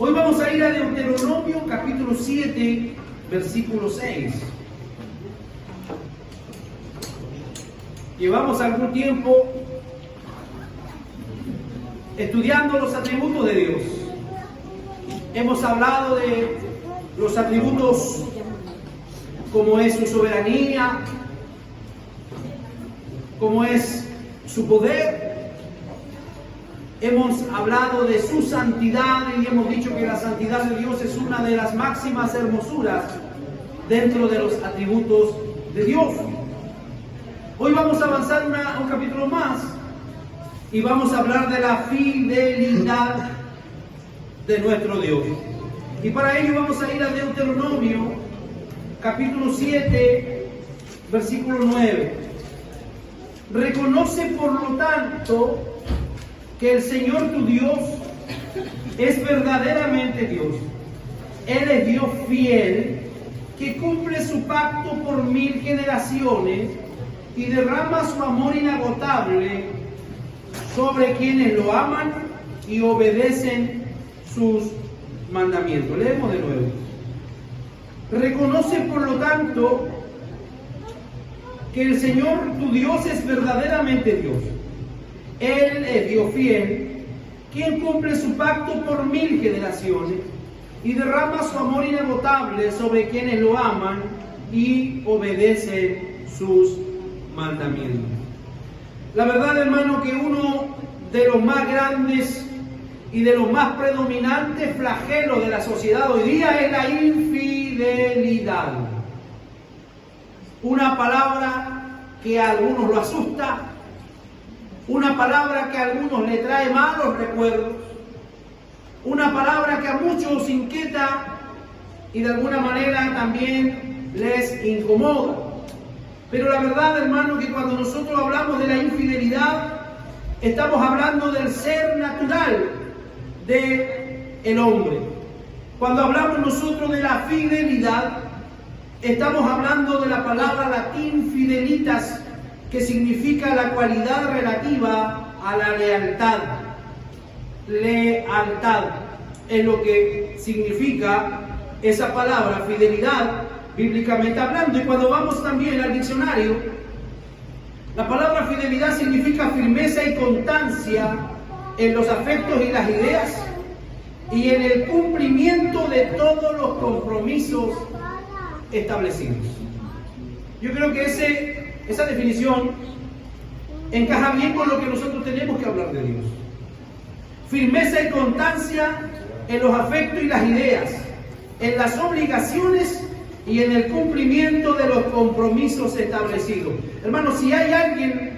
Hoy vamos a ir a Deuteronomio capítulo 7, versículo 6. Llevamos algún tiempo estudiando los atributos de Dios. Hemos hablado de los atributos como es su soberanía, como es su poder. Hemos hablado de su santidad y hemos dicho que la santidad de Dios es una de las máximas hermosuras dentro de los atributos de Dios. Hoy vamos a avanzar un capítulo más y vamos a hablar de la fidelidad de nuestro Dios. Y para ello vamos a ir a Deuteronomio capítulo 7, versículo 9. Reconoce por lo tanto que el Señor tu Dios es verdaderamente Dios. Él es Dios fiel, que cumple su pacto por 1000 generaciones y derrama su amor inagotable sobre quienes lo aman y obedecen sus mandamientos. Leemos de nuevo. Reconoce por lo tanto que el Señor tu Dios es verdaderamente Dios. Él es Dios fiel, quien cumple su pacto por 1000 generaciones y derrama su amor inagotable sobre quienes lo aman y obedecen sus mandamientos. La verdad, hermano, que uno de los más grandes y de los más predominantes flagelos de la sociedad hoy día es la infidelidad. Una palabra que a algunos lo asusta, una palabra que a algunos le trae malos recuerdos, una palabra que a muchos inquieta y de alguna manera también les incomoda. Pero la verdad, hermano, que cuando nosotros hablamos de la infidelidad, estamos hablando del ser natural del hombre. Cuando hablamos nosotros de la fidelidad, estamos hablando de la palabra latín fidelitas, que significa la cualidad relativa a la lealtad. Lealtad es lo que significa esa palabra, fidelidad, bíblicamente hablando. Y cuando vamos también al diccionario, la palabra fidelidad significa firmeza y constancia en los afectos y las ideas y en el cumplimiento de todos los compromisos establecidos. Yo creo que esa definición encaja bien con lo que nosotros tenemos que hablar de Dios. Firmeza y constancia en los afectos y las ideas, en las obligaciones y en el cumplimiento de los compromisos establecidos. Hermanos, si hay alguien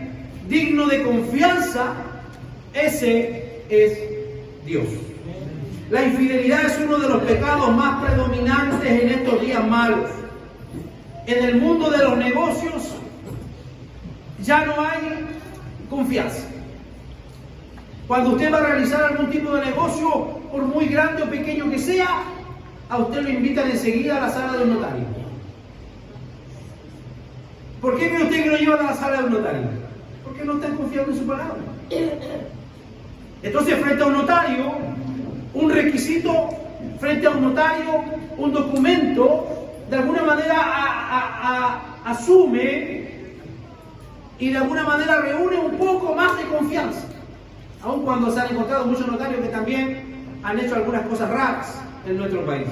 digno de confianza, ese es Dios. La infidelidad es uno de los pecados más predominantes en estos días malos. En el mundo de los negocios ya no hay confianza. Cuando usted va a realizar algún tipo de negocio, por muy grande o pequeño que sea, a usted lo invitan enseguida a la sala de un notario. ¿Por qué cree usted que lo llevan a la sala de un notario? Porque no están confiando en su palabra. Entonces, frente a un notario, un requisito, frente a un notario, un documento, de alguna manera asume y de alguna manera reúne un poco más de confianza. Aun cuando se han encontrado muchos notarios que también han hecho algunas cosas raras en nuestro país.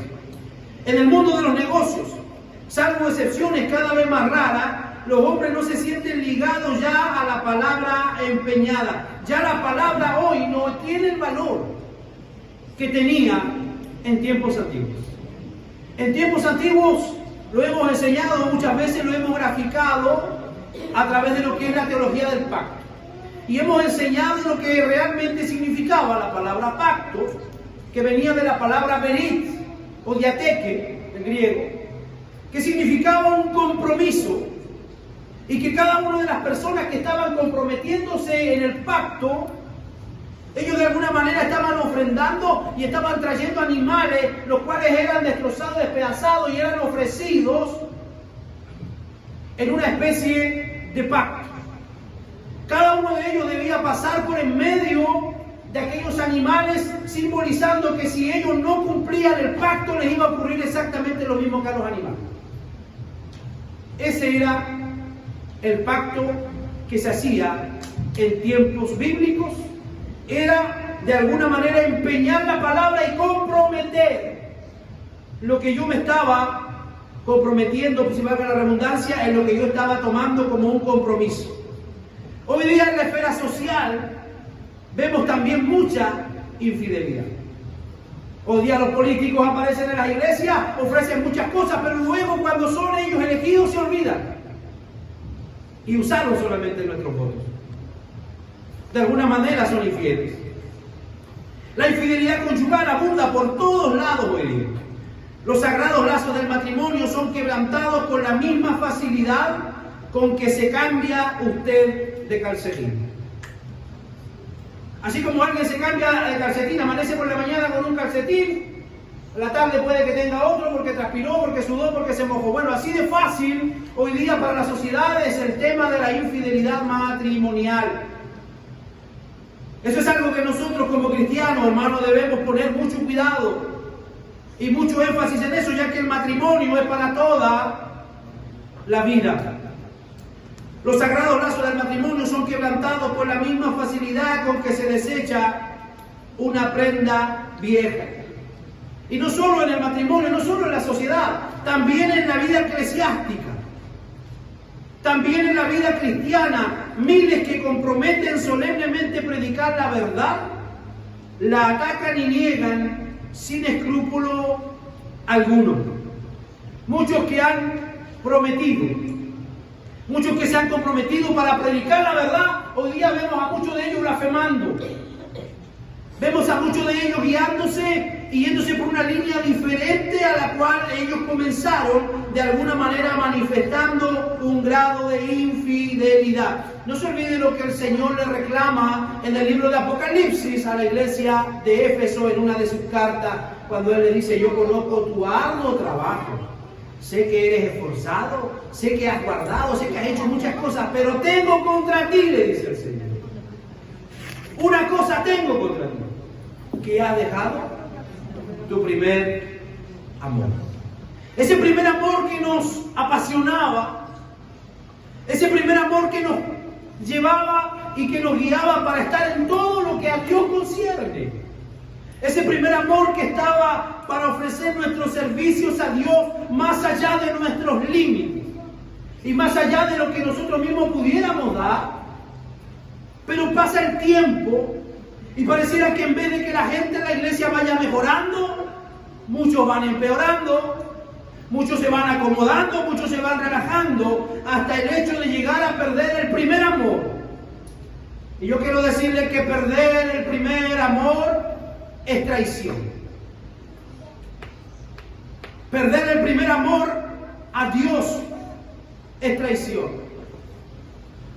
En el mundo de los negocios, salvo excepciones cada vez más raras, los hombres no se sienten ligados ya a la palabra empeñada. Ya la palabra hoy no tiene el valor que tenía en tiempos antiguos. En tiempos antiguos lo hemos enseñado muchas veces, lo hemos graficado a través de lo que es la teología del pacto. Y hemos enseñado lo que realmente significaba la palabra pacto, que venía de la palabra berit o diateque, en griego, que significaba un compromiso, y que cada una de las personas que estaban comprometiéndose en el pacto, ellos de alguna manera estaban ofrendando y estaban trayendo animales, los cuales eran destrozados, despedazados y eran ofrecidos en una especie de pacto. Cada uno de ellos debía pasar por en medio de aquellos animales, simbolizando que si ellos no cumplían el pacto les iba a ocurrir exactamente lo mismo que a los animales. Ese era el pacto que se hacía en tiempos bíblicos. Era de alguna manera empeñar la palabra y comprometer lo que yo me estaba comprometiendo, si valga la redundancia, en lo que yo estaba tomando como un compromiso. Hoy día en la esfera social vemos también mucha infidelidad. Hoy día los políticos aparecen en las iglesias, ofrecen muchas cosas, pero luego cuando son ellos elegidos se olvidan y usaron solamente nuestros votos. De alguna manera son infieles. La infidelidad conyugal abunda por todos lados hoy día. Los sagrados lazos del matrimonio son quebrantados con la misma facilidad con que se cambia usted de calcetín. Así como alguien se cambia de calcetín, amanece por la mañana con un calcetín, a la tarde puede que tenga otro porque transpiró, porque sudó, porque se mojó. Bueno, así de fácil hoy día para la sociedad es el tema de la infidelidad matrimonial. Eso es algo que nosotros como cristianos, hermanos, debemos poner mucho cuidado y mucho énfasis en eso, ya que el matrimonio es para toda la vida. Los sagrados lazos del matrimonio son quebrantados por la misma facilidad con que se desecha una prenda vieja. Y no solo en el matrimonio, no solo en la sociedad, también en la vida eclesiástica, también en la vida cristiana. Miles que comprometen solemnemente predicar la verdad, la atacan y niegan sin escrúpulo alguno. Muchos que han prometido, muchos que se han comprometido para predicar la verdad, hoy día vemos a muchos de ellos blasfemando. Vemos a muchos de ellos guiándose y yéndose por una línea diferente a la cual ellos comenzaron, de alguna manera manifestando un grado de infidelidad. No se olvide lo que el Señor le reclama en el libro de Apocalipsis a la iglesia de Éfeso en una de sus cartas, cuando Él le dice: yo conozco tu arduo trabajo, sé que eres esforzado, sé que has guardado, sé que has hecho muchas cosas, pero tengo contra ti, le dice el Señor. Una cosa tengo contra ti, que has dejado tu primer amor. Ese primer amor que nos apasionaba, ese primer amor que nos llevaba y que nos guiaba para estar en todo lo que a Dios concierne. Ese primer amor que estaba para ofrecer nuestros servicios a Dios más allá de nuestros límites y más allá de lo que nosotros mismos pudiéramos dar. Pero pasa el tiempo y pareciera que en vez de que la gente en la iglesia vaya mejorando, muchos van empeorando, muchos se van acomodando, muchos se van relajando, hasta el hecho de llegar a perder el primer amor. Y yo quiero decirles que perder el primer amor es traición. Perder el primer amor a Dios es traición.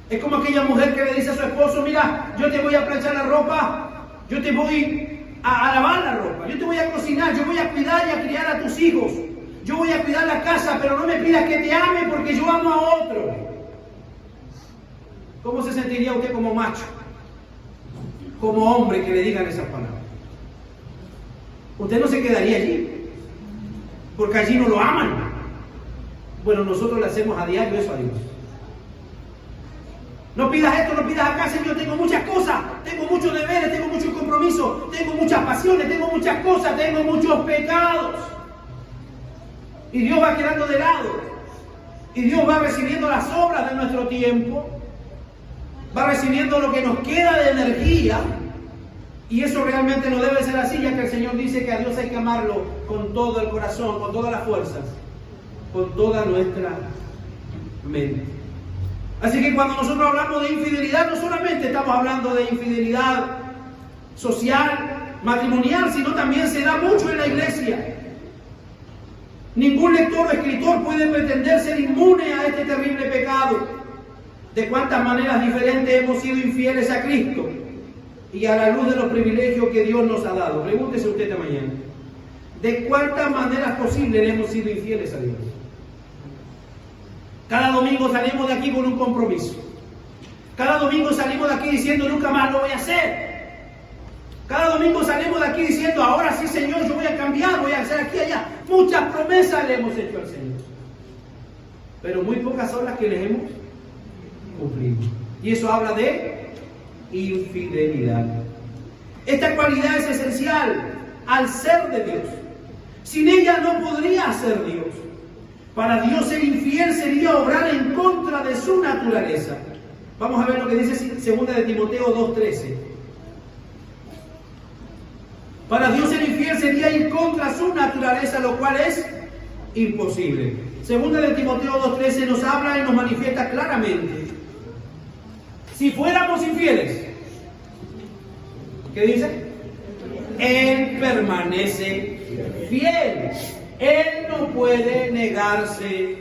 Es como aquella mujer que le dice a su esposo: mira, yo te voy a planchar la ropa, yo te voy a lavar la ropa, yo te voy a cocinar, yo voy a cuidar y a criar a tus hijos, yo voy a cuidar la casa, pero no me pidas que te ame porque yo amo a otro. ¿Cómo se sentiría usted como macho, como hombre, que le digan esas palabras? Usted no se quedaría allí, porque allí no lo aman. Bueno, nosotros le hacemos a diario eso a Dios. No pidas esto, no pidas acá, Señor, tengo muchas cosas, tengo muchos deberes, tengo muchos compromisos, tengo muchas pasiones, tengo muchas cosas, tengo muchos pecados. Y Dios va quedando de lado. Y Dios va recibiendo las obras de nuestro tiempo, va recibiendo lo que nos queda de energía. Y eso realmente no debe ser así, ya que el Señor dice que a Dios hay que amarlo con todo el corazón, con todas las fuerzas, con toda nuestra mente. Así que cuando nosotros hablamos de infidelidad, no solamente estamos hablando de infidelidad social, matrimonial, sino también se da mucho en la iglesia. Ningún lector o escritor puede pretender ser inmune a este terrible pecado. De cuántas maneras diferentes hemos sido infieles a Cristo y a la luz de los privilegios que Dios nos ha dado. Pregúntese usted esta mañana: ¿de cuántas maneras posibles le hemos sido infieles a Dios? Cada domingo salimos de aquí con un compromiso. Cada domingo salimos de aquí diciendo: nunca más lo voy a hacer. Cada domingo salimos de aquí diciendo, ahora sí, Señor, yo voy a cambiar, voy a hacer aquí y allá. Muchas promesas le hemos hecho al Señor. Pero muy pocas son las que les hemos cumplido. Y eso habla de infidelidad. Esta cualidad es esencial al ser de Dios. Sin ella no podría ser Dios. Para Dios ser infiel sería obrar en contra de su naturaleza. Vamos a ver lo que dice 2 de Timoteo 2:13. Para Dios ser infiel sería ir contra su naturaleza, lo cual es imposible. 2 de Timoteo 2:13 nos habla y nos manifiesta claramente. Si fuéramos infieles, ¿qué dice? Él permanece fiel. Él no puede negarse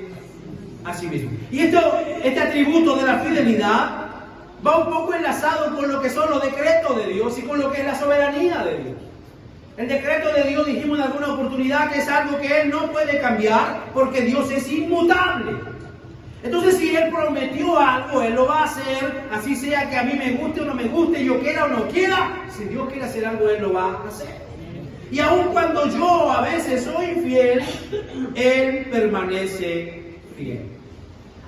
a sí mismo. Y este atributo de la fidelidad va un poco enlazado con lo que son los decretos de Dios y con lo que es la soberanía de Dios. El decreto de Dios, dijimos en alguna oportunidad, que es algo que Él no puede cambiar porque Dios es inmutable. Entonces, si Él prometió algo, Él lo va a hacer, así sea que a mí me guste o no me guste, yo quiera o no quiera. Si Dios quiere hacer algo, Él lo va a hacer. Y aun cuando yo a veces soy infiel, Él permanece fiel.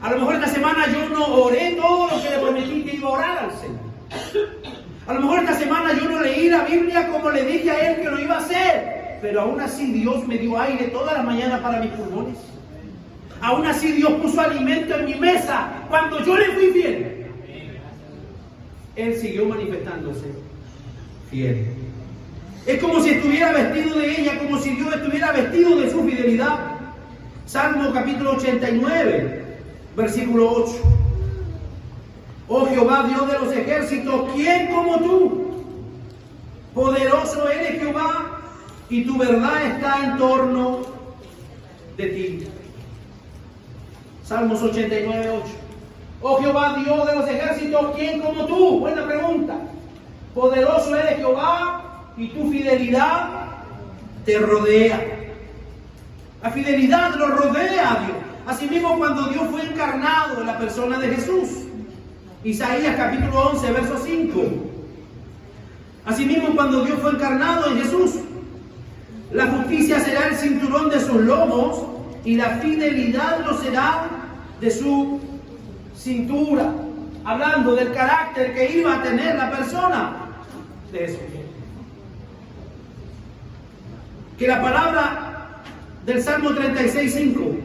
A lo mejor esta semana yo no oré todo lo que le prometí que iba a orar al Señor. A lo mejor esta semana yo no leí la Biblia como le dije a Él que lo iba a hacer. Pero aún así Dios me dio aire todas las mañanas para mis pulmones. Aún así Dios puso alimento en mi mesa cuando yo le fui fiel. Él siguió manifestándose fiel. Es como si estuviera vestido de ella, como si Dios estuviera vestido de su fidelidad. Salmo capítulo 89, versículo 8. Oh Jehová, Dios de los ejércitos, ¿quién como tú? Poderoso eres, Jehová, y tu verdad está en torno de ti. Salmos 89, 8. Oh Jehová, Dios de los ejércitos, ¿quién como tú? Buena pregunta. Poderoso eres, Jehová, y tu fidelidad te rodea. La fidelidad lo rodea a Dios. Asimismo, cuando Dios fue encarnado en la persona de Jesús. Isaías capítulo 11, verso 5. Asimismo, cuando Dios fue encarnado en Jesús, la justicia será el cinturón de sus lomos y la fidelidad lo será de su cintura. Hablando del carácter que iba a tener la persona de Jesús. Que la palabra del Salmo 36:5,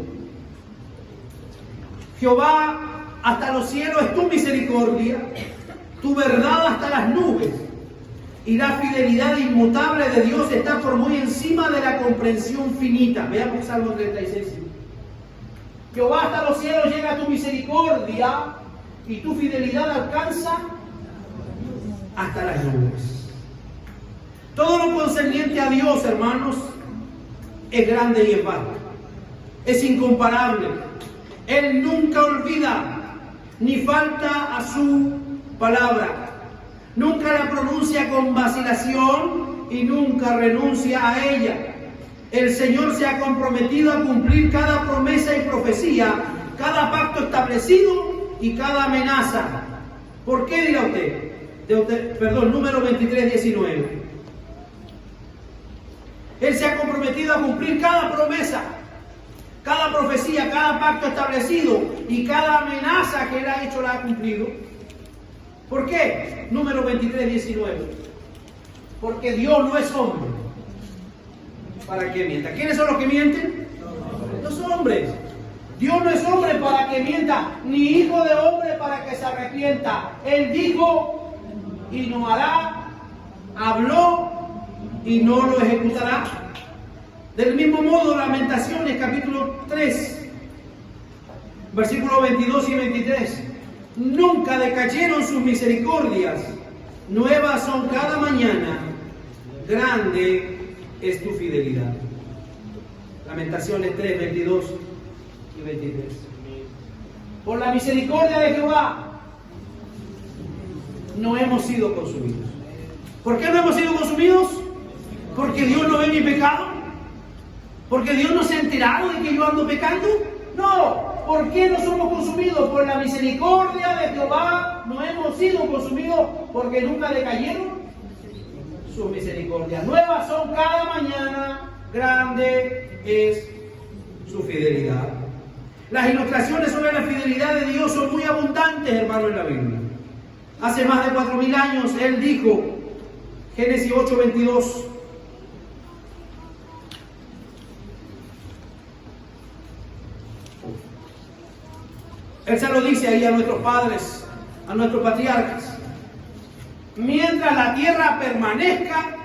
Jehová, hasta los cielos es tu misericordia, tu verdad hasta las nubes, y la fidelidad inmutable de Dios está por muy encima de la comprensión finita. Veamos Salmo 36:5. Jehová, hasta los cielos llega tu misericordia, y tu fidelidad alcanza hasta las nubes. Todo lo concerniente a Dios, hermanos, es grande y es vasto. Es incomparable. Él nunca olvida ni falta a su palabra. Nunca la pronuncia con vacilación y nunca renuncia a ella. El Señor se ha comprometido a cumplir cada promesa y profecía, cada pacto establecido y cada amenaza. ¿Por qué, dirá usted? Número 23:19. Él se ha comprometido a cumplir cada promesa, cada profecía, cada pacto establecido y cada amenaza que Él ha hecho la ha cumplido. ¿Por qué? Número 23:19. Porque Dios no es hombre para que mienta. ¿Quiénes son los que mienten? Los hombres. Dios no es hombre para que mienta, ni hijo de hombre para que se arrepienta. Él dijo y no hará, habló y no lo ejecutará. Del mismo modo, Lamentaciones capítulo 3, versículos 22 y 23. Nunca decayeron sus misericordias, nuevas son cada mañana, grande es tu fidelidad. Lamentaciones 3, 22 y 23. Por la misericordia de Jehová no hemos sido consumidos. ¿Por qué no hemos sido consumidos? ¿Porque Dios no ve mi pecado? ¿Porque Dios no se ha enterado de que yo ando pecando? No. ¿Por qué no somos consumidos? Por la misericordia de Jehová no hemos sido consumidos, porque nunca decayeron sus misericordias. Nuevas son cada mañana, grande es su fidelidad. Las ilustraciones sobre la fidelidad de Dios son muy abundantes, hermano, en la Biblia. Hace más de 4000 años Él dijo, Génesis 8:22, Él se lo dice ahí a nuestros padres, a nuestros patriarcas. Mientras la tierra permanezca,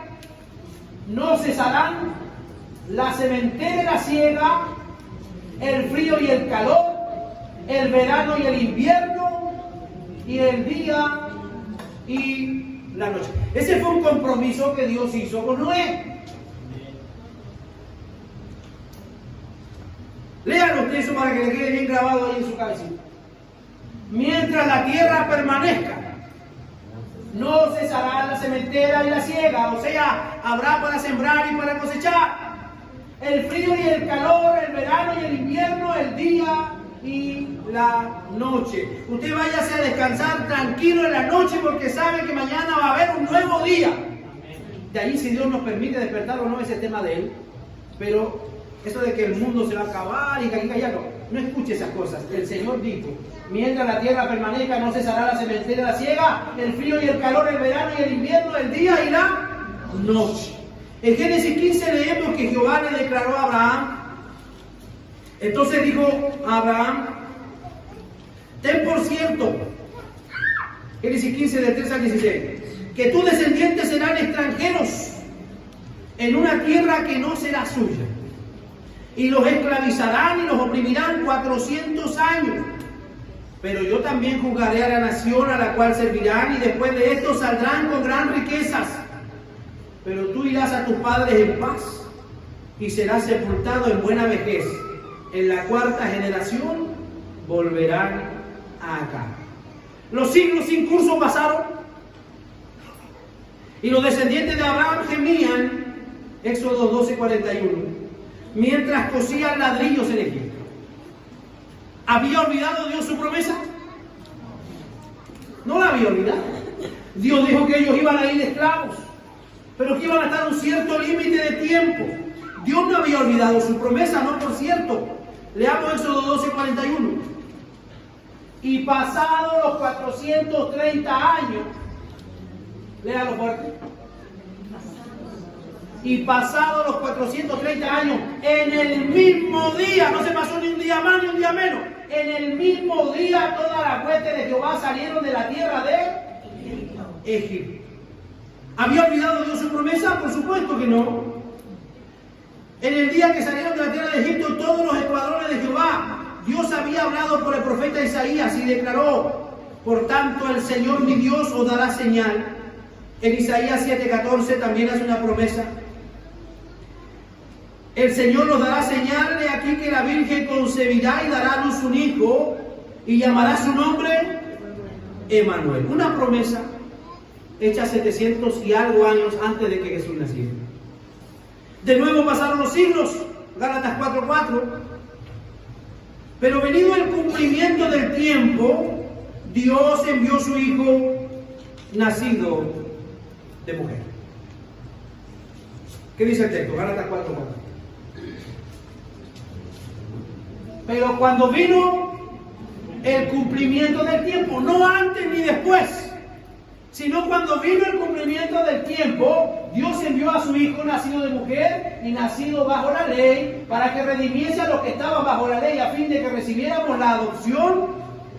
no cesarán la sementera y la siega, el frío y el calor, el verano y el invierno, y el día y la noche. Ese fue un compromiso que Dios hizo con Noé. Léalo usted eso para que le quede bien grabado ahí en su cabecita. Mientras la tierra permanezca, no cesará la sementera y la siega, o sea, habrá para sembrar y para cosechar. El frío y el calor, el verano y el invierno, el día y la noche. Usted váyase a descansar tranquilo en la noche porque sabe que mañana va a haber un nuevo día. De ahí, si Dios nos permite despertar o no, ese tema de Él. Pero eso de que el mundo se va a acabar y que ya no escuche esas cosas. El Señor dijo, mientras la tierra permanezca, no cesará la sementera y la siega, el frío y el calor, el verano y el invierno, el día y la noche. En Génesis 15 leemos que Jehová le declaró a Abraham. Entonces dijo a Abraham, ten por cierto, Génesis 15 del 3 al 16, que tus descendientes serán extranjeros en una tierra que no será suya, y los esclavizarán y los oprimirán 400 años. Pero yo también juzgaré a la nación a la cual servirán, y después de esto saldrán con gran riquezas. Pero tú irás a tus padres en paz, y serás sepultado en buena vejez. En la cuarta generación volverán acá. Los siglos sin curso pasaron, y los descendientes de Abraham gemían, Éxodo 12:41, mientras cosían ladrillos en Egipto. ¿Había olvidado Dios su promesa? No la había olvidado. Dios dijo que ellos iban a ir esclavos, pero que iban a estar un cierto límite de tiempo. Dios no había olvidado su promesa, no, por cierto. Leamos Éxodo 12:41. Y pasados los 430 años, léalo fuerte. Y pasados los 430 años, en el mismo día, no se pasó ni un día más ni un día menos, en el mismo día todas las huestes de Jehová salieron de la tierra de Egipto. ¿Había olvidado Dios su promesa? Por supuesto que no. En el día que salieron de la tierra de Egipto todos los escuadrones de Jehová, Dios había hablado por el profeta Isaías y declaró, por tanto el Señor mi Dios os dará señal. En Isaías 7:14 también hace una promesa. El Señor nos dará señal de aquí que la Virgen concebirá y dará a luz un hijo y llamará su nombre Emmanuel. Una promesa hecha 700 y algo años antes de que Jesús naciera. De nuevo pasaron los siglos, Gálatas 4:4. Pero venido el cumplimiento del tiempo, Dios envió su hijo nacido de mujer. ¿Qué dice el texto? Gálatas 4:4. Pero cuando vino el cumplimiento del tiempo, no antes ni después, sino cuando vino el cumplimiento del tiempo, Dios envió a su hijo nacido de mujer y nacido bajo la ley, para que redimiese a los que estaban bajo la ley, a fin de que recibiéramos la adopción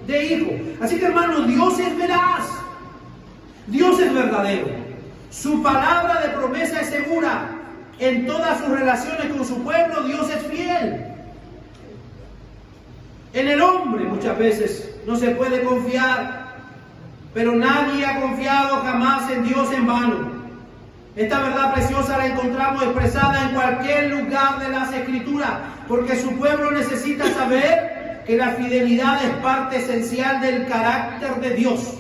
de hijo. Así que, hermano, Dios es veraz, Dios es verdadero, su palabra de promesa es segura. En todas sus relaciones con su pueblo, Dios es fiel. En el hombre muchas veces no se puede confiar, pero nadie ha confiado jamás en Dios en vano. Esta verdad preciosa la encontramos expresada en cualquier lugar de las Escrituras, porque su pueblo necesita saber que la fidelidad es parte esencial del carácter de Dios.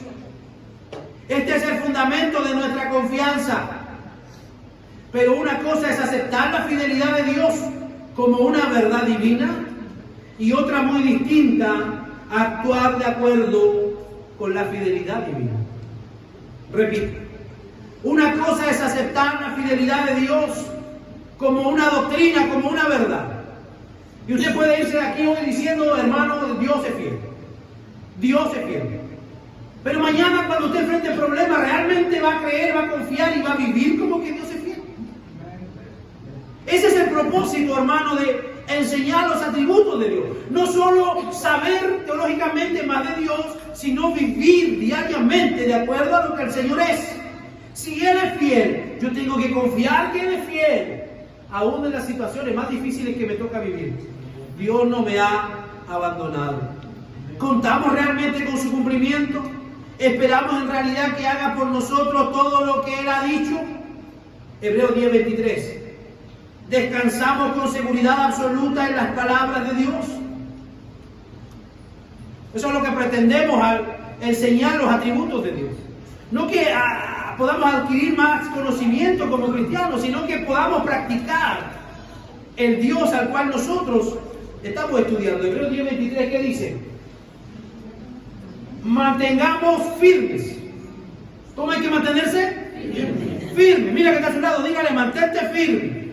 Este es el fundamento de nuestra confianza. Pero una cosa es aceptar la fidelidad de Dios como una verdad divina, y otra muy distinta, actuar de acuerdo con la fidelidad divina. Repito, Una cosa es aceptar la fidelidad de Dios como una doctrina, como una verdad. Y usted puede irse de aquí hoy diciendo, hermano, Dios es fiel. Dios es fiel. Pero mañana cuando usted enfrente el problema, realmente va a creer, va a confiar y va a vivir como que Dios es fiel. Ese es el propósito, hermano, de enseñar los atributos de Dios. No solo saber teológicamente más de Dios, sino vivir diariamente de acuerdo a lo que el Señor es. Si Él es fiel, yo tengo que confiar que Él es fiel, aún en las situaciones más difíciles que me toca vivir. Dios no me ha abandonado. ¿Contamos realmente con su cumplimiento? ¿Esperamos en realidad que haga por nosotros todo lo que Él ha dicho? Hebreos 10:23. ¿Descansamos con seguridad absoluta en las palabras de Dios? Eso es lo que pretendemos al enseñar los atributos de Dios. No que podamos adquirir más conocimiento como cristianos, sino que podamos practicar el Dios al cual nosotros estamos estudiando. Hebreos 10:23, ¿qué dice? Mantengamos firmes. ¿Cómo hay que mantenerse? Firme. Mira que está a su lado, dígale, mantente firme.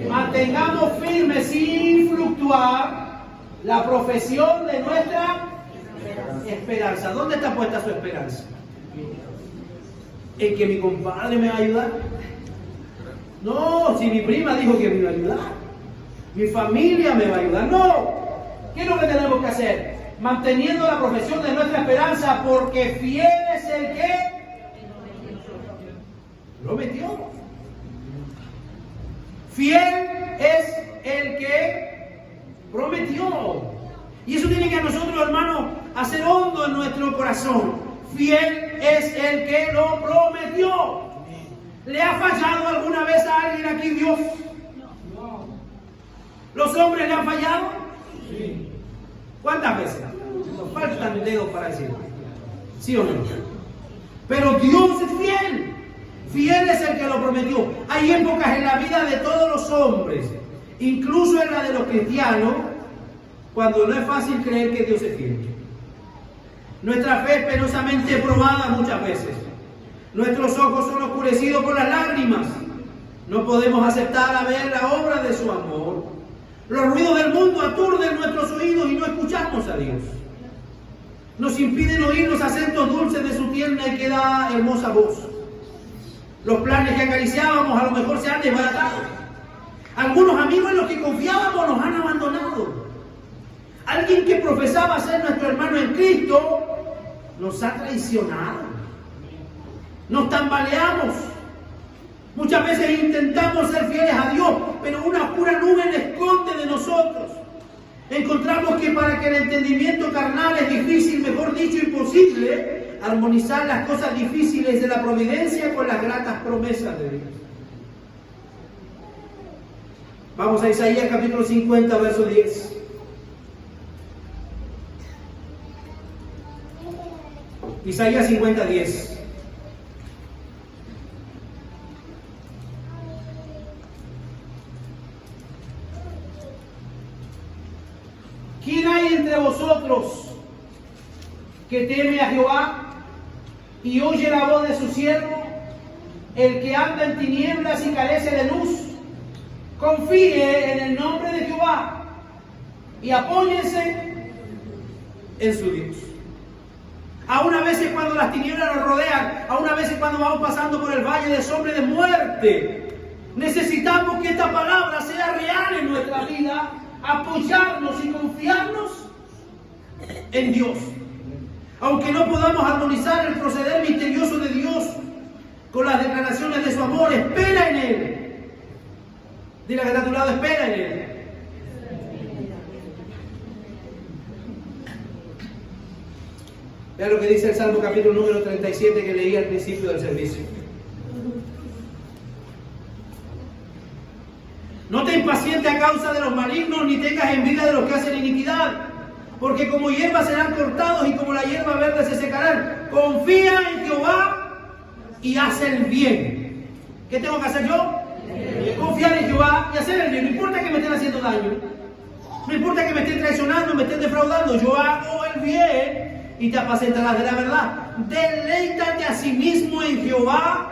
Mantengamos firmes sin fluctuar la profesión de nuestra esperanza. ¿Dónde está puesta su esperanza? ¿En que mi compadre me va a ayudar? No, si mi prima dijo que me iba a ayudar, mi familia me va a ayudar. No, ¿qué es lo que tenemos que hacer? Manteniendo la profesión de nuestra esperanza, porque fiel es el que prometió. Fiel es el que prometió. Y eso tiene que a nosotros, hermanos, hacer hondo en nuestro corazón. Fiel es el que lo prometió. ¿Le ha fallado alguna vez a alguien aquí Dios? ¿Los hombres le han fallado? Sí. ¿Cuántas veces? Nos faltan dedos para decirlo. ¿Sí o no? Pero Dios es fiel. Fiel es el que lo prometió. Hay épocas en la vida de todos los hombres, incluso en la de los cristianos, cuando no es fácil creer que Dios es fiel. Nuestra fe es penosamente probada muchas veces. Nuestros ojos son oscurecidos por las lágrimas. No podemos aceptar a ver la obra de su amor. Los ruidos del mundo aturden nuestros oídos y no escuchamos a Dios. Nos impiden oír los acentos dulces de su tierna y queda hermosa voz. Los planes que acariciábamos a lo mejor se han desbaratado. Algunos amigos en los que confiábamos nos han abandonado. Alguien que profesaba ser nuestro hermano en Cristo nos ha traicionado. Nos tambaleamos. Muchas veces intentamos ser fieles a Dios, pero una oscura nube le esconde de nosotros. Encontramos que para que el entendimiento carnal es difícil, mejor dicho, imposible, armonizar las cosas difíciles de la providencia con las gratas promesas de Dios. Vamos a Isaías capítulo 50, verso 10. Isaías 50, 10. ¿Quién hay entre vosotros que teme a Jehová y oye la voz de su siervo? El que anda en tinieblas y carece de luz, confíe en el nombre de Jehová y apóyense en su Dios. Aún a veces cuando las tinieblas nos rodean, aún a veces cuando vamos pasando por el valle de sombra de muerte, necesitamos que esta palabra sea real en nuestra vida, apoyarnos y confiarnos en Dios. Aunque no podamos armonizar el proceder misterioso de Dios con las declaraciones de su amor, espera en Él. Dile que está a tu lado, espera en Él. Vean lo que dice el Salmo capítulo número 37 que leí al principio del servicio. No te impacientes a causa de los malignos, ni tengas envidia de los que hacen iniquidad, porque como hierba serán cortados y como la hierba verde se secarán. Confía en Jehová y haz el bien. ¿Qué tengo que hacer yo? Confiar en Jehová y hacer el bien. No importa que me estén haciendo daño, no importa que me estén traicionando, me estén defraudando, yo hago el bien y te apacentarás de la verdad. Deleítate a sí mismo en Jehová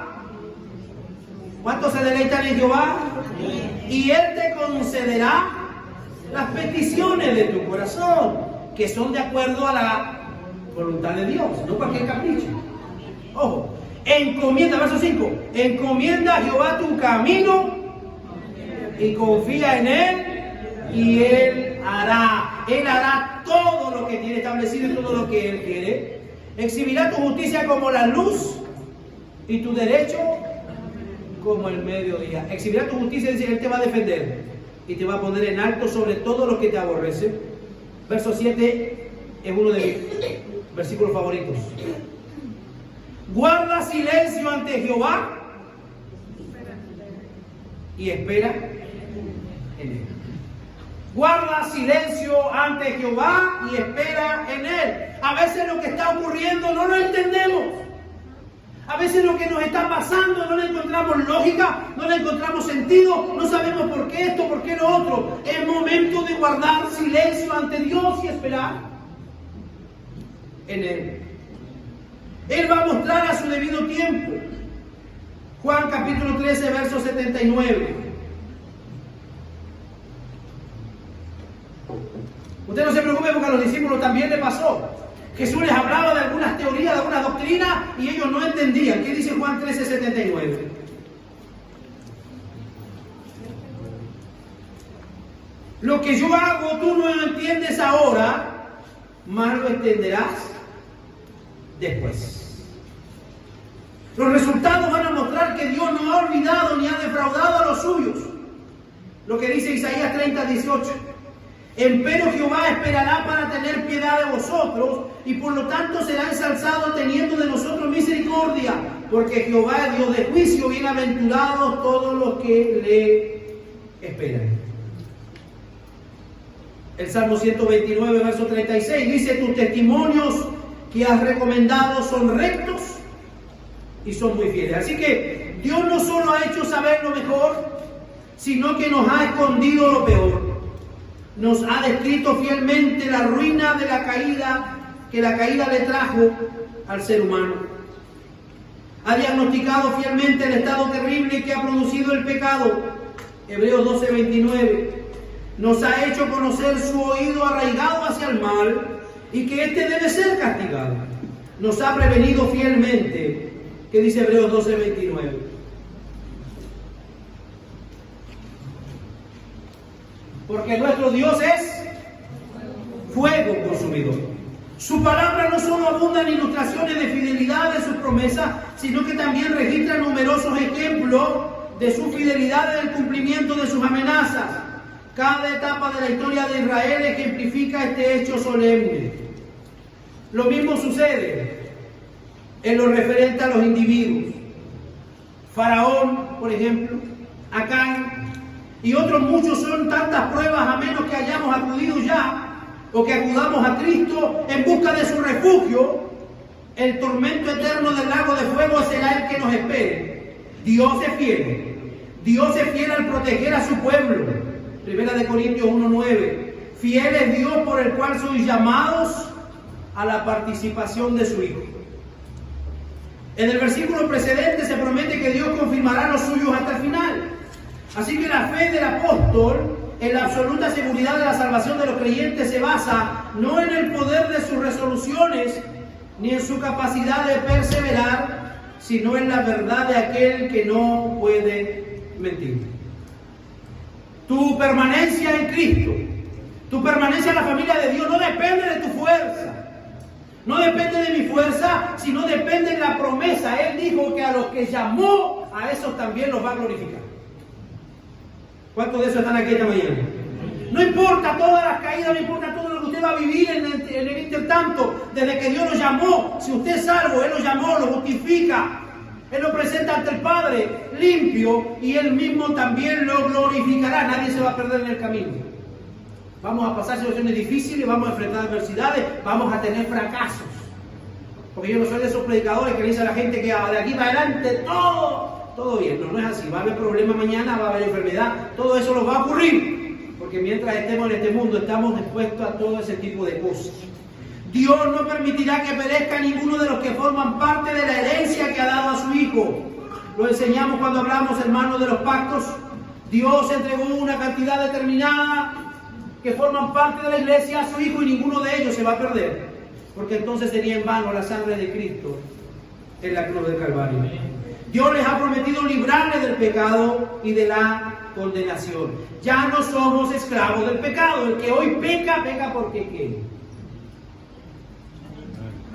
¿Cuántos se deleitan en Jehová? Y Él te concederá las peticiones de tu corazón, que son de acuerdo a la voluntad de Dios, no cualquier capricho. Ojo, encomienda, verso 5, encomienda a Jehová tu camino y confía en Él y Él hará todo lo que tiene establecido y todo lo que Él quiere. Exhibirá tu justicia como la luz y tu derecho como el mediodía. Exhibirá tu justicia, dice, Él te va a defender y te va a poner en alto sobre todo lo que te aborrece. Verso 7 es uno de mis versículos favoritos. Guarda silencio ante Jehová y espera en Él. Guarda silencio ante Jehová y espera en Él. A veces lo que está ocurriendo no lo entendemos. A veces lo que nos está pasando no le encontramos lógica, no le encontramos sentido, no sabemos por qué esto, por qué lo otro. Es momento de guardar silencio ante Dios y esperar en Él. Él va a mostrar a su debido tiempo. Juan capítulo 13, verso 79. Usted no se preocupe porque a los discípulos también le pasó. Jesús les hablaba de algunas teorías, de algunas doctrinas y ellos no entendían. ¿Qué dice Juan 13, 79? Lo que yo hago tú no lo entiendes ahora, más lo entenderás después. Los resultados van a mostrar que Dios no ha olvidado ni ha defraudado a los suyos. Lo que dice Isaías 30, 18. Empero Jehová esperará para tener piedad de vosotros, y por lo tanto será ensalzado teniendo de nosotros misericordia, porque Jehová es Dios de juicio, bienaventurados todos los que le esperan. El Salmo 129, verso 36, dice, tus testimonios que has recomendado son rectos y son muy fieles. Así que Dios no solo ha hecho saber lo mejor, sino que nos ha escondido lo peor. Nos ha descrito fielmente la ruina de la caída, que la caída le trajo al ser humano. Ha diagnosticado fielmente el estado terrible que ha producido el pecado. Hebreos 12, 29. Nos ha hecho conocer su oído arraigado hacia el mal y que éste debe ser castigado. Nos ha prevenido fielmente. ¿Qué dice Hebreos 12, 29? Porque nuestro Dios es fuego consumidor. Su palabra no solo abunda en ilustraciones de fidelidad de sus promesas, sino que también registra numerosos ejemplos de su fidelidad en el cumplimiento de sus amenazas. Cada etapa de la historia de Israel ejemplifica este hecho solemne. Lo mismo sucede en lo referente a los individuos. Faraón, por ejemplo, Acán, y otros muchos son tantas pruebas a menos que hayamos acudido ya o que acudamos a Cristo en busca de su refugio. El tormento eterno del lago de fuego será el que nos espere. Dios es fiel. Dios es fiel al proteger a su pueblo. Primera de Corintios 1:9. Fiel es Dios por el cual sois llamados a la participación de su Hijo. En el versículo precedente se promete que Dios confirmará los suyos hasta el final. Así que la fe del apóstol en la absoluta seguridad de la salvación de los creyentes se basa no en el poder de sus resoluciones ni en su capacidad de perseverar, sino en la verdad de aquel que no puede mentir. Tu permanencia en Cristo, tu permanencia en la familia de Dios no depende de tu fuerza. No depende de mi fuerza, sino depende de la promesa. Él dijo que a los que llamó, a esos también los va a glorificar. ¿Cuántos de esos están aquí esta mañana? No importa todas las caídas, no importa todo lo que usted va a vivir en el intertanto, desde que Dios lo llamó, si usted es salvo, Él lo llamó, lo justifica, Él lo presenta ante el Padre limpio y Él mismo también lo glorificará. Nadie se va a perder en el camino. Vamos a pasar situaciones difíciles, vamos a enfrentar adversidades, vamos a tener fracasos. Porque yo no soy de esos predicadores que le dicen a la gente que de aquí para adelante todo bien. No es así. Va a haber problemas mañana, va a haber enfermedad, todo eso nos va a ocurrir. Porque mientras estemos en este mundo estamos expuestos a todo ese tipo de cosas. Dios no permitirá que perezca ninguno de los que forman parte de la herencia que ha dado a su Hijo. Lo enseñamos cuando hablamos, hermanos, de los pactos. Dios entregó una cantidad determinada que forman parte de la iglesia a su Hijo y ninguno de ellos se va a perder, porque entonces sería en vano la sangre de Cristo en la cruz del Calvario. Dios les ha prometido librarles del pecado y de la condenación. Ya no somos esclavos del pecado. El que hoy peca, peca porque quiere.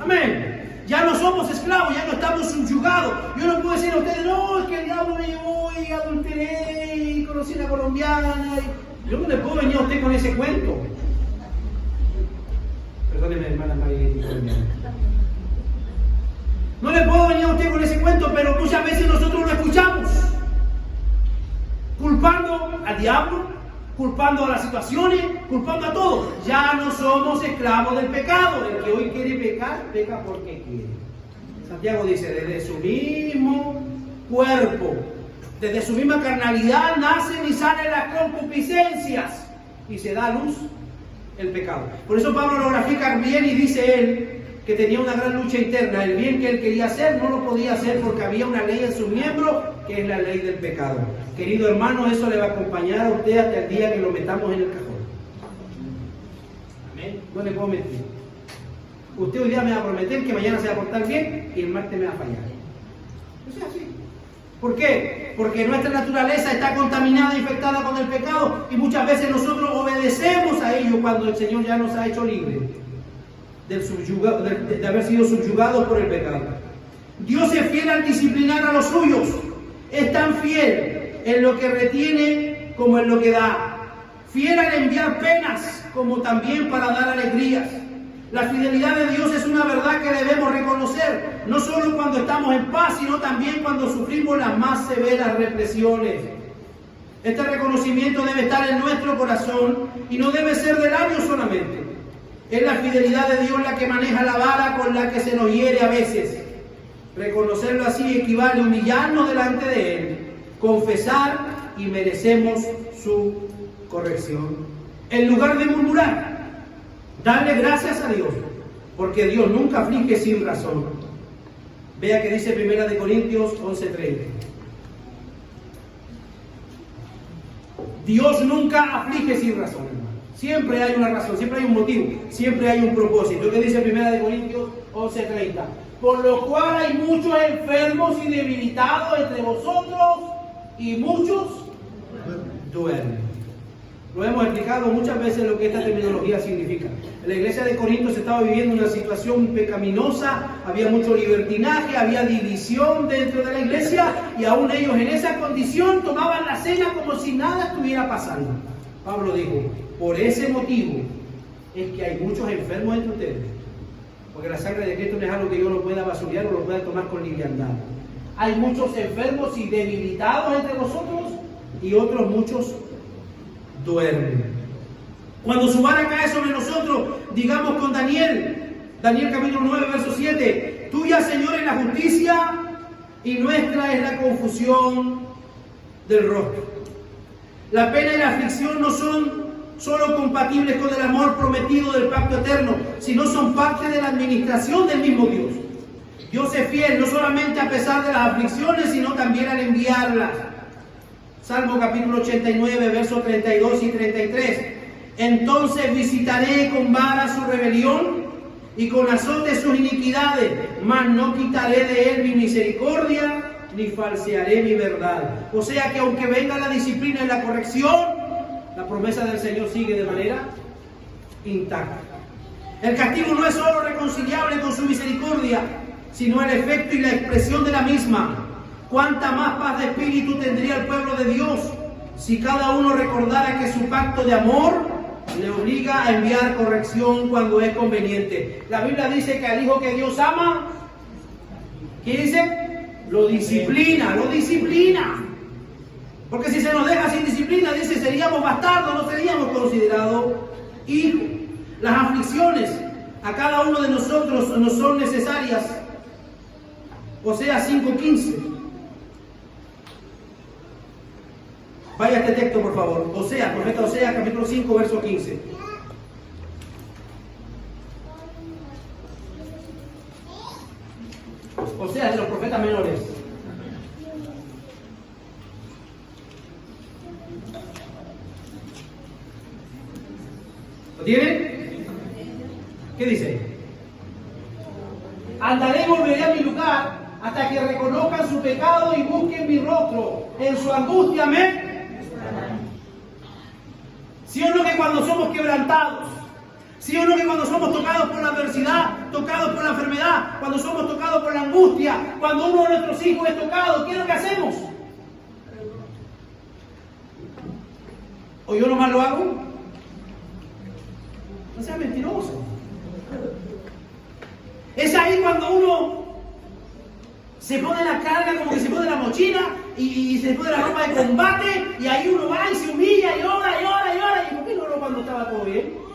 Amén. Ya no somos esclavos, ya no estamos subyugados. Yo no puedo decir a ustedes, no, es que el diablo me llevó y adulteré y conocí a la colombiana. Yo no le puedo venir a usted con ese cuento. Perdóneme, hermana María. No le puedo venir a usted con ese cuento, pero muchas veces nosotros lo escuchamos. Culpando al diablo, culpando a las situaciones, culpando a todo. Ya no somos esclavos del pecado. El que hoy quiere pecar, peca porque quiere. Santiago dice, desde su mismo cuerpo, desde su misma carnalidad, nacen y salen las concupiscencias y se da a luz el pecado. Por eso Pablo lo grafica bien y dice él que tenía una gran lucha interna. El bien que él quería hacer no lo podía hacer porque había una ley en su miembro, que es la ley del pecado. Querido hermano, eso le va a acompañar a usted hasta el día que lo metamos en el cajón. Amén. No le puedo mentir. Usted hoy día me va a prometer que mañana se va a portar bien y el martes me va a fallar. Eso es así. ¿Por qué? Porque nuestra naturaleza está contaminada, infectada con el pecado, y muchas veces nosotros obedecemos a ello cuando el Señor ya nos ha hecho libres de haber sido subyugados por el pecado. Dios es fiel al disciplinar a los suyos. Es tan fiel en lo que retiene como en lo que da. Fiel al enviar penas como también para dar alegrías. La fidelidad de Dios es una verdad que debemos reconocer, no solo cuando estamos en paz, sino también cuando sufrimos las más severas represiones. Este reconocimiento debe estar en nuestro corazón y no debe ser de labios solamente. Es la fidelidad de Dios la que maneja la vara con la que se nos hiere a veces. Reconocerlo así equivale a humillarnos delante de Él, confesar y merecemos su corrección. En lugar de murmurar, darle gracias a Dios, porque Dios nunca aflige sin razón. Vea que dice 1 Corintios 11:30. Dios nunca aflige sin razón, hermano. Siempre hay una razón, siempre hay un motivo, siempre hay un propósito. ¿Qué dice 1 Corintios 11:30? Por lo cual hay muchos enfermos y debilitados entre vosotros, y muchos duermen. Lo hemos explicado muchas veces lo que esta terminología significa. En la iglesia de Corinto se estaba viviendo una situación pecaminosa, había mucho libertinaje, había división dentro de la iglesia, y aún ellos en esa condición tomaban la cena como si nada estuviera pasando. Pablo dijo, por ese motivo es que hay muchos enfermos entre ustedes, porque la sangre de Cristo no es algo que yo no pueda basurear o lo pueda tomar con liviandad. Hay muchos enfermos y debilitados entre vosotros, y otros muchos duermen. Cuando su vara cae sobre nosotros, digamos con Daniel capítulo 9, verso 7, tuya, Señor, es la justicia y nuestra es la confusión del rostro. La pena y la aflicción no son solo compatibles con el amor prometido del pacto eterno, sino son parte de la administración del mismo Dios. Dios es fiel no solamente a pesar de las aflicciones, sino también al enviarlas. Salmo capítulo 89, versos 32 y 33. Entonces visitaré con vara su rebelión y con azote sus iniquidades, mas no quitaré de él mi misericordia, ni falsearé mi verdad. O sea que aunque venga la disciplina y la corrección, la promesa del Señor sigue de manera intacta. El castigo no es solo reconciliable con su misericordia, sino el efecto y la expresión de la misma. ¿Cuánta más paz de espíritu tendría el pueblo de Dios si cada uno recordara que su pacto de amor le obliga a enviar corrección cuando es conveniente? La Biblia dice que al hijo que Dios ama, ¿qué dice? Lo disciplina, lo disciplina. Porque si se nos deja sin disciplina, dice, seríamos bastardos, no seríamos considerados hijos. Las aflicciones a cada uno de nosotros nos son necesarias. Oseas 5:15. Vaya este texto, por favor. Oseas, profeta Oseas, capítulo 5, verso 15. Oseas de los profetas menores. tienen? ¿Qué dice? Andaré y volveré a mi lugar hasta que reconozcan su pecado y busquen mi rostro. En su angustia me... ¿Sí o no que cuando somos quebrantados? ¿Sí o no que cuando somos tocados por la adversidad, tocados por la enfermedad, cuando somos tocados por la angustia, cuando uno de nuestros hijos es tocado, ¿qué es lo que hacemos? ¿O yo nomás lo hago? No seas mentiroso. Es ahí cuando uno se pone la carga, como que se pone la mochila y se pone la ropa de combate, y ahí uno va y se humilla y ora y ora y ora. ¿Y por qué no oró cuando estaba todo bien?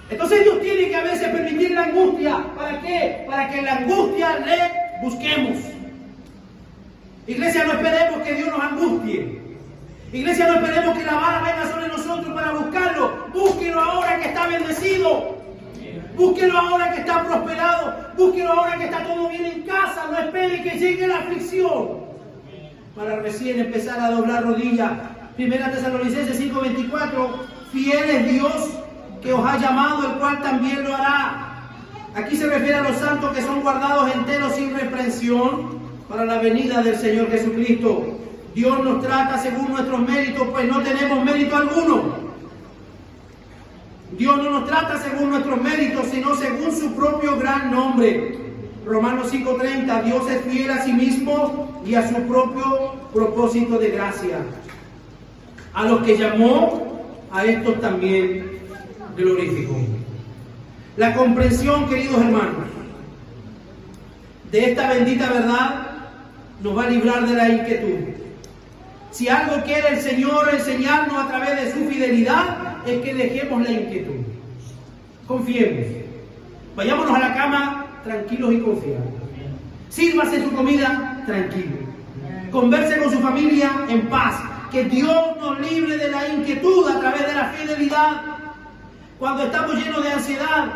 Entonces Dios tiene que a veces permitir la angustia. ¿Para qué? Para que en la angustia le busquemos. Iglesia, no esperemos que Dios nos angustie. Iglesia, no esperemos que la vara venga sobre nosotros para buscarlo. Búsquelo ahora que está bendecido. Búsquelo ahora que está prosperado. Búsquelo ahora que está todo bien en casa. No espere que llegue la aflicción para recién empezar a doblar rodillas. Primera Tesalonicenses 5:24. Fiel es Dios que os ha llamado, el cual también lo hará. Aquí se refiere a los santos que son guardados enteros sin reprensión para la venida del Señor Jesucristo. Dios nos trata según nuestros méritos, pues no tenemos mérito alguno. Dios no nos trata según nuestros méritos, sino según su propio gran nombre. Romanos 5:30, Dios es fiel a sí mismo y a su propio propósito de gracia. A los que llamó, a estos también glorificó. La comprensión, queridos hermanos, de esta bendita verdad nos va a librar de la inquietud. Si algo quiere el Señor enseñarnos a través de su fidelidad, es que dejemos la inquietud. Confiemos. Vayámonos a la cama tranquilos y confiados. Sírvase su comida tranquilo. Converse con su familia en paz. Que Dios nos libre de la inquietud a través de la fidelidad. Cuando estamos llenos de ansiedad,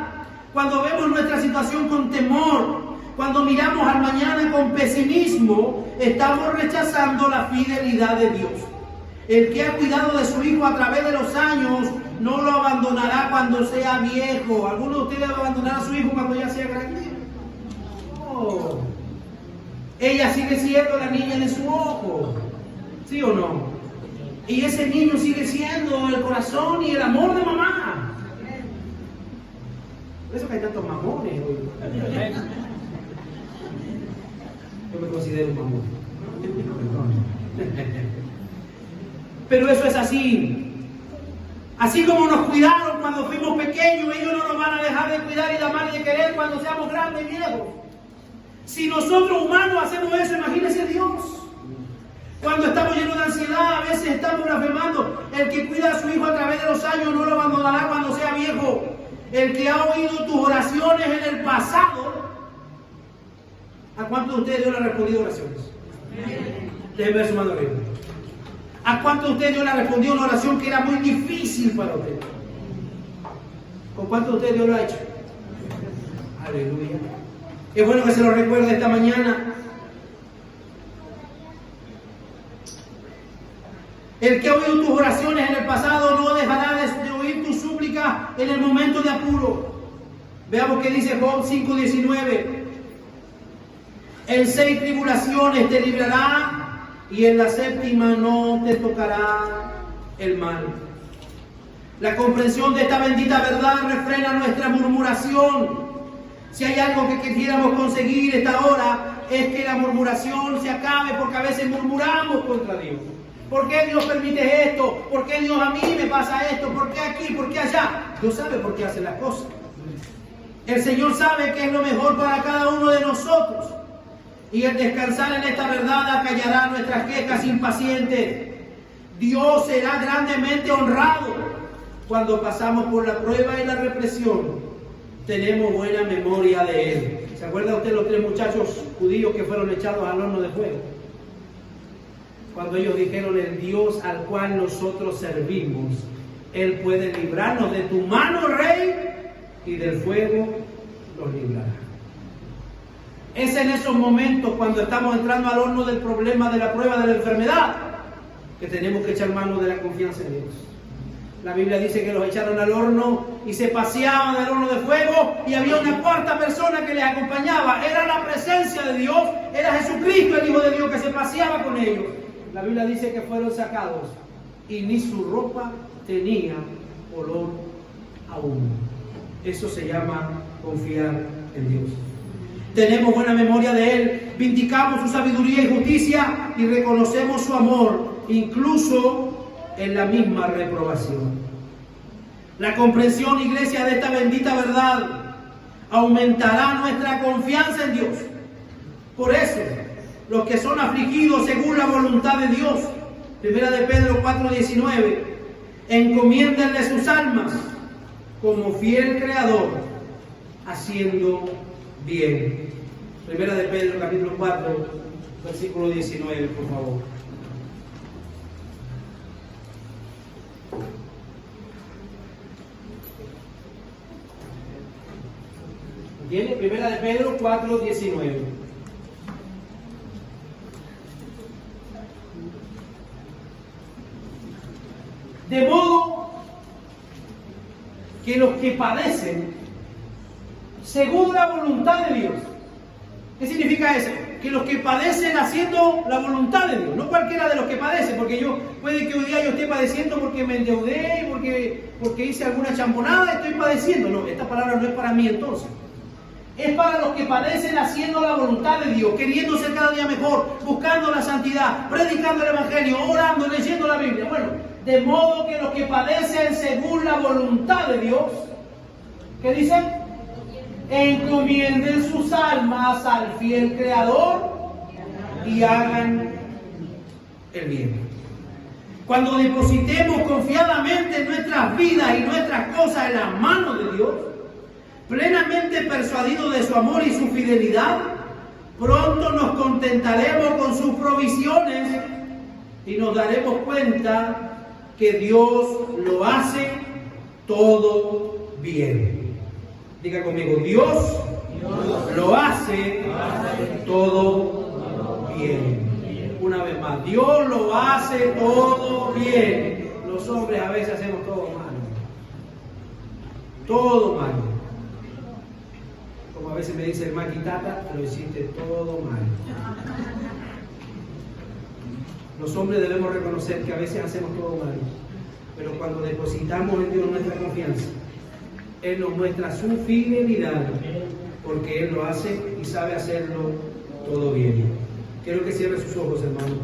cuando vemos nuestra situación con temor, cuando miramos al mañana con pesimismo, estamos rechazando la fidelidad de Dios. El que ha cuidado de su hijo a través de los años, no lo abandonará cuando sea viejo. ¿Alguno de ustedes va a abandonar a su hijo cuando ya sea grande? No. Ella sigue siendo la niña de su ojo. ¿Sí o no? Y ese niño sigue siendo el corazón y el amor de mamá. Por eso que hay tantos mamones hoy. Yo me considero un mamón. Pero eso es así. Así como nos cuidaron cuando fuimos pequeños, ellos no nos van a dejar de cuidar y de amar y de querer cuando seamos grandes y viejos. Si nosotros humanos hacemos eso, imagínese Dios. Cuando estamos llenos de ansiedad, a veces estamos blasfemando. El que cuida a su hijo a través de los años no lo abandonará cuando sea viejo. El que ha oído tus oraciones en el pasado. ¿A cuántos de ustedes Dios le ha respondido oraciones? Déjenme ver su mano arriba. ¿A cuántos de ustedes Dios le ha respondido una oración que era muy difícil para ustedes? ¿Con cuántos de ustedes Dios lo ha hecho? Aleluya. Es bueno que se lo recuerde esta mañana. El que ha oído tus oraciones en el pasado no dejará de oír tus súplicas en el momento de apuro. Veamos qué dice Job 5:19. En 6 tribulaciones te librará y en la 7ª no te tocará el mal. La comprensión de esta bendita verdad refrena nuestra murmuración. Si hay algo que quisiéramos conseguir esta hora, es que la murmuración se acabe, porque a veces murmuramos contra Dios. ¿Por qué Dios permite esto? ¿Por qué Dios a mí me pasa esto? ¿Por qué aquí? ¿Por qué allá? Dios sabe por qué hace las cosas. El Señor sabe que es lo mejor para cada uno de nosotros. Y el descansar en esta verdad acallará nuestras quejas impacientes. Dios será grandemente honrado cuando pasamos por la prueba y la represión. Tenemos buena memoria de Él. ¿Se acuerda usted los 3 muchachos judíos que fueron echados al horno de fuego? Cuando ellos dijeron, el Dios al cual nosotros servimos, Él puede librarnos de tu mano, Rey, y del fuego los librará. Es en esos momentos, cuando estamos entrando al horno del problema, de la prueba, de la enfermedad, que tenemos que echar mano de la confianza en Dios. La Biblia dice que los echaron al horno y se paseaban del horno de fuego y había una cuarta persona que les acompañaba. Era la presencia de Dios, era Jesucristo, el Hijo de Dios, que se paseaba con ellos. La Biblia dice que fueron sacados y ni su ropa tenía olor a humo. Eso se llama confiar en Dios. Tenemos buena memoria de Él, vindicamos su sabiduría y justicia y reconocemos su amor, incluso en la misma reprobación. La comprensión, iglesia, de esta bendita verdad aumentará nuestra confianza en Dios. Por eso, los que son afligidos según la voluntad de Dios, 1 de Pedro 4:19, encomiéndenle sus almas como fiel creador, haciendo bien. 1 de Pedro capítulo 4, versículo 19, por favor. Tiene 1 de Pedro 4:19. De modo que los que padecen según la voluntad de Dios. ¿Qué significa eso? Que los que padecen haciendo la voluntad de Dios, no cualquiera de los que padece, porque puede que hoy día yo esté padeciendo porque me endeudé, porque hice alguna champonada, estoy padeciendo. No, esta palabra no es para mí entonces. Es para los que padecen haciendo la voluntad de Dios, queriendo ser cada día mejor, buscando la santidad, predicando el Evangelio, orando, leyendo la Biblia. Bueno, de modo que los que padecen según la voluntad de Dios, ¿qué dicen? Encomienden sus almas al fiel Creador y hagan el bien. Cuando depositemos confiadamente nuestras vidas y nuestras cosas en las manos de Dios, plenamente persuadidos de su amor y su fidelidad, pronto nos contentaremos con sus provisiones y nos daremos cuenta que Dios lo hace todo bien. Diga conmigo, Dios lo hace todo bien. Una vez más, Dios lo hace todo bien. Los hombres a veces hacemos todo mal. Todo mal. Como a veces me dice el maquitata, lo hiciste todo mal. Los hombres debemos reconocer que a veces hacemos todo mal, pero cuando depositamos en Dios nuestra confianza, Él nos muestra su fidelidad, porque Él lo hace y sabe hacerlo todo bien. Quiero que cierre sus ojos, hermanos.